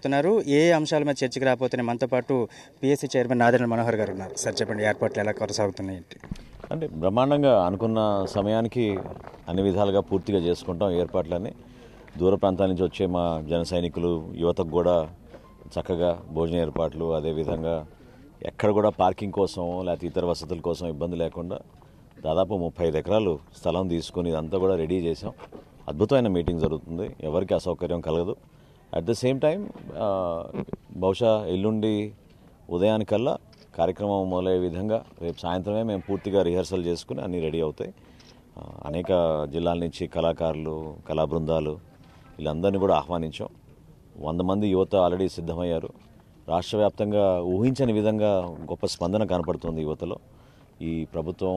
చెప్తున్నారు. ఏ అంశాల మీద చర్చకు రాబోతున్నాయి? మనతో పాటు పిఎస్సి చైర్మన్ నాదెండ్ల మనోహర్ గారు ఉన్నారు. సార్ చెప్పండి, ఏర్పాట్లు ఎలా కొనసాగుతున్నాయి? అంటే బ్రహ్మాండంగా అనుకున్న సమయానికి అన్ని విధాలుగా పూర్తిగా చేసుకుంటాం ఏర్పాట్లన్నీ. దూర ప్రాంతాల నుంచి వచ్చే మా జన సైనికులు యువతకు కూడా చక్కగా భోజన ఏర్పాట్లు, అదేవిధంగా ఎక్కడ కూడా పార్కింగ్ కోసం లేకపోతే ఇతర వసతుల కోసం ఇబ్బంది లేకుండా దాదాపు 35 ఎకరాలు స్థలం తీసుకుని ఇదంతా కూడా రెడీ చేసాం. అద్భుతమైన మీటింగ్ జరుగుతుంది, ఎవరికి అసౌకర్యం కలగదు. అట్ ద సేమ్ టైం బహుశా ఎల్లుండి ఉదయానికల్లా కార్యక్రమం మొదలయ్యే విధంగా రేపు సాయంత్రమే మేము పూర్తిగా రిహర్సల్ చేసుకుని అన్నీ రెడీ అవుతాయి. అనేక జిల్లాల నుంచి కళాకారులు, కళా బృందాలు వీళ్ళందరినీ కూడా ఆహ్వానించాం. 100 మంది యువత ఆల్రెడీ సిద్ధమయ్యారు. రాష్ట్ర వ్యాప్తంగా ఊహించని విధంగా గొప్ప స్పందన కనపడుతుంది యువతలో. ఈ ప్రభుత్వం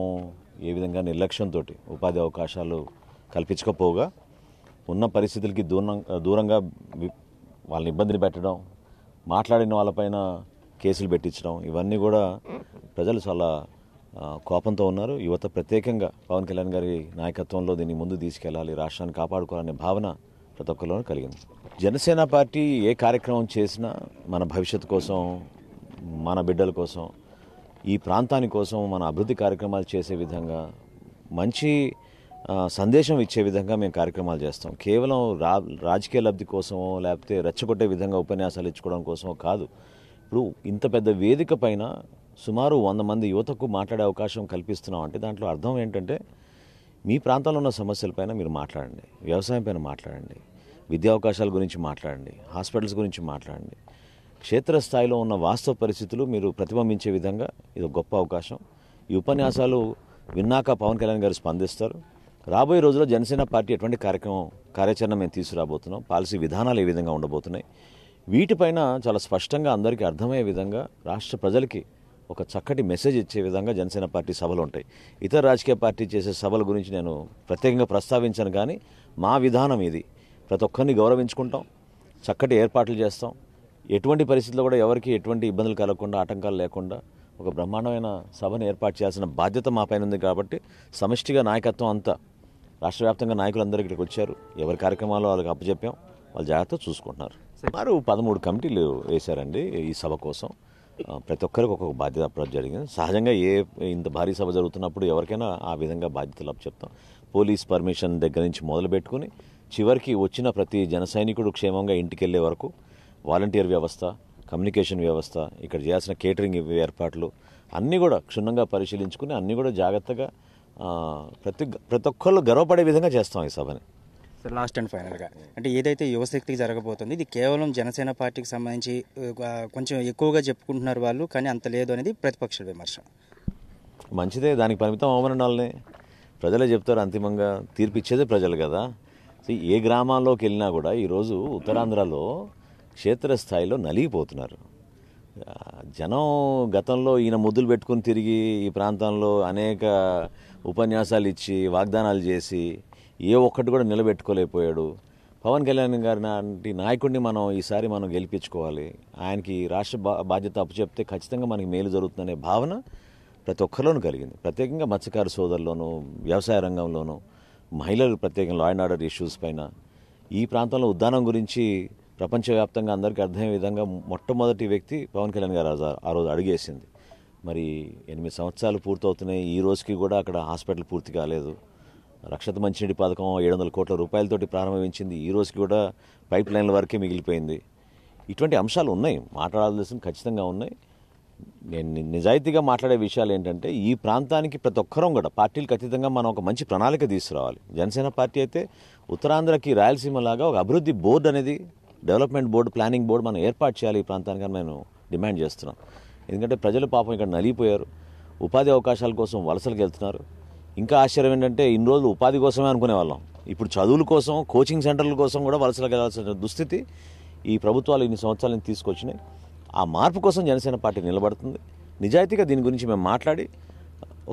ఏ విధంగా నిర్లక్ష్యంతో ఉపాధి అవకాశాలు కల్పించకపోగా ఉన్న పరిస్థితులకి దూరంగా వాళ్ళని ఇబ్బందిని పెట్టడం, మాట్లాడిన వాళ్ళపైన కేసులు పెట్టించడం, ఇవన్నీ కూడా ప్రజలు చాలా కోపంతో ఉన్నారు. యువత ప్రత్యేకంగా పవన్ కళ్యాణ్ గారి నాయకత్వంలో దీన్ని ముందు తీసుకెళ్లాలి, రాష్ట్రాన్ని కాపాడుకోవాలనే భావన ప్రతి ఒక్కరిలోనూ కలిగింది. జనసేన పార్టీ ఏ కార్యక్రమం చేసినా మన భవిష్యత్తు కోసం, మన బిడ్డల కోసం, ఈ ప్రాంతాని కోసం, మన అభివృద్ధి కార్యక్రమాలు చేసే విధంగా, మంచి సందేశం ఇచ్చే విధంగా మేము కార్యక్రమాలు చేస్తాం. కేవలం రాజకీయ లబ్ధి కోసమో లేకపోతే రెచ్చగొట్టే విధంగా ఉపన్యాసాలు ఇచ్చుకోవడం కోసమో కాదు. ఇప్పుడు ఇంత పెద్ద వేదిక పైన సుమారు 100 మంది యువతకు మాట్లాడే అవకాశం కల్పిస్తున్నాం అంటే దాంట్లో అర్థం ఏంటంటే మీ ప్రాంతంలో ఉన్న సమస్యలపైన మీరు మాట్లాడండి, వ్యవసాయం పైన మాట్లాడండి, విద్యా అవకాశాల గురించి మాట్లాడండి, హాస్పిటల్స్ గురించి మాట్లాడండి. క్షేత్రస్థాయిలో ఉన్న వాస్తవ పరిస్థితులు మీరు ప్రతిబింబించే విధంగా ఇది గొప్ప అవకాశం. ఈ ఉపన్యాసాలు విన్నాక పవన్ కళ్యాణ్ గారు స్పందిస్తారు. రాబోయే రోజుల్లో జనసేన పార్టీ ఎటువంటి కార్యాచరణ మేము తీసుకురాబోతున్నాం, పాలసీ విధానాలు ఏ విధంగా ఉండబోతున్నాయి, వీటిపైన చాలా స్పష్టంగా అందరికీ అర్థమయ్యే విధంగా రాష్ట్ర ప్రజలకి ఒక చక్కటి మెసేజ్ ఇచ్చే విధంగా జనసేన పార్టీ సభలు ఉంటాయి. ఇతర రాజకీయ పార్టీ చేసే సభల గురించి నేను ప్రత్యేకంగా ప్రస్తావించను, కానీ మా విధానం ఇది. ప్రతి ఒక్కరిని గౌరవించుకుంటాం, చక్కటి ఏర్పాట్లు చేస్తాం. ఎటువంటి పరిస్థితుల్లో కూడా ఎవరికి ఎటువంటి ఇబ్బందులు కలగకుండా, ఆటంకాలు లేకుండా ఒక బ్రహ్మాండమైన సభను ఏర్పాటు చేయాల్సిన బాధ్యత మా పైన ఉంది. కాబట్టి సమిష్టిగా నాయకత్వం అంతా రాష్ట్ర వ్యాప్తంగా నాయకులందరూ ఇక్కడికి వచ్చారు. ఎవరి కార్యక్రమాలు వాళ్ళకి అప్పచెప్పాం, వాళ్ళు జాగ్రత్తగా చూసుకుంటున్నారు. సుమారు 13 కమిటీలు వేశారండి ఈ సభ కోసం. ప్రతి ఒక్కరికి ఒక్కొక్క బాధ్యత అప్పడం జరిగింది. సహజంగా ఇంత భారీ సభ జరుగుతున్నప్పుడు ఎవరికైనా ఆ విధంగా బాధ్యతలు అప్పచెప్తాం. పోలీస్ పర్మిషన్ దగ్గర నుంచి మొదలు పెట్టుకుని చివరికి వచ్చిన ప్రతి జన సైనికుడు క్షేమంగా ఇంటికి వెళ్ళే వరకు వాలంటీర్ వ్యవస్థ, కమ్యూనికేషన్ వ్యవస్థ, ఇక్కడ చేయాల్సిన కేటరింగ్ ఏర్పాట్లు అన్నీ కూడా క్షుణ్ణంగా పరిశీలించుకుని అన్నీ కూడా జాగ్రత్తగా ప్రతి ఒక్కళ్ళు గర్వపడే విధంగా చేస్తాం ఈ సభని. సార్, లాస్ట్ అండ్ ఫైనల్గా అంటే ఏదైతే యువశక్తికి జరగబోతుంది, ఇది కేవలం జనసేన పార్టీకి సంబంధించి కొంచెం ఎక్కువగా చెప్పుకుంటున్నారు వాళ్ళు, కానీ అంత లేదు అనేది ప్రతిపక్ష విమర్శ. మంచిదే, దానికి పరిమితం అవ్వమనాలనే ప్రజలే చెప్తారు. అంతిమంగా తీర్పు ఇచ్చేదే ప్రజలు కదా. ఏ గ్రామాల్లోకి వెళ్ళినా కూడా ఈరోజు ఉత్తరాంధ్రలో క్షేత్రస్థాయిలో నలిగిపోతున్నారు జనం. గతంలో ఈయన ముద్దులు పెట్టుకుని తిరిగి ఈ ప్రాంతంలో అనేక ఉపన్యాసాలు ఇచ్చి వాగ్దానాలు చేసి ఏ ఒక్కటి కూడా నిలబెట్టుకోలేకపోయాడు. పవన్ కళ్యాణ్ గారి లాంటి నాయకుడిని ఈసారి మనం గెలిపించుకోవాలి, ఆయనకి రాష్ట్ర బాధ్యత అప్పచెప్తే ఖచ్చితంగా మనకి మేలు జరుగుతుందనే భావన ప్రతి ఒక్కరిలోనూ కలిగింది. ప్రత్యేకంగా మత్స్యకారు సోదరుల్లోనూ, వ్యవసాయ రంగంలోనూ, మహిళలు ప్రత్యేకంగా లా అండ్ ఆర్డర్ ఇష్యూస్ పైన, ఈ ప్రాంతంలో ఉద్దానం గురించి ప్రపంచవ్యాప్తంగా అందరికీ అర్థమయ్యే విధంగా మొట్టమొదటి వ్యక్తి పవన్ కళ్యాణ్ గారు ఆ రోజు అడిగేసింది. మరి 8 సంవత్సరాలు పూర్తవుతున్నాయి, ఈ రోజుకి కూడా అక్కడ హాస్పిటల్ పూర్తి కాలేదు. రక్షిత మంచినీటి పథకం 700 కోట్ల రూపాయలతోటి ప్రారంభించింది, ఈ రోజుకి కూడా పైప్ లైన్ల వరకే మిగిలిపోయింది. ఇటువంటి అంశాలు ఉన్నాయి, మాట్లాడాల్సిన ఖచ్చితంగా ఉన్నాయి. నేను నిజాయితీగా మాట్లాడే విషయాలు ఏంటంటే ఈ ప్రాంతానికి ప్రతి ఒక్కరం కూడా పార్టీలకు అతీతంగా మనం ఒక మంచి ప్రణాళిక తీసుకురావాలి. జనసేన పార్టీ అయితే ఉత్తరాంధ్రకి రాయలసీమ లాగా ఒక అభివృద్ధి బోర్డు అనేది, డెవలప్మెంట్ బోర్డు, ప్లానింగ్ బోర్డు మనం ఏర్పాటు చేయాలి ఈ ప్రాంతానికి నేను డిమాండ్ చేస్తున్నాను. ఎందుకంటే ప్రజలు పాపం ఇక్కడ నలిగిపోయారు, ఉపాధి అవకాశాల కోసం వలసలకు వెళ్తున్నారు. ఇంకా ఆశ్చర్యం ఏంటంటే ఇన్ని రోజులు ఉపాధి కోసమే అనుకునేవాళ్ళం, ఇప్పుడు చదువుల కోసం, కోచింగ్ సెంటర్ల కోసం కూడా వలసలకు వెళ్ళాల్సిన దుస్థితి ఈ ప్రభుత్వాలు ఇన్ని సంవత్సరాలను తీసుకొచ్చినాయి. ఆ మార్పు కోసం జనసేన పార్టీ నిలబడుతుంది. నిజాయితీగా దీని గురించి మేము మాట్లాడి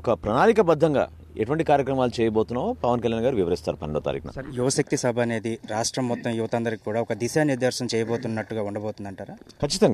ఒక ప్రణాళికబద్ధంగా ఎటువంటి కార్యక్రమాలు చేయబోతున్నామో పవన్ కళ్యాణ్ గారు వివరిస్తారు 12వ తారీఖున. యువశక్తి సభ అనేది రాష్ట్రం మొత్తం యువత అందరికీ కూడా ఒక దిశానిర్దేశం చేయబోతున్నట్టుగా ఉండబోతుందంటారా? ఖచ్చితంగా.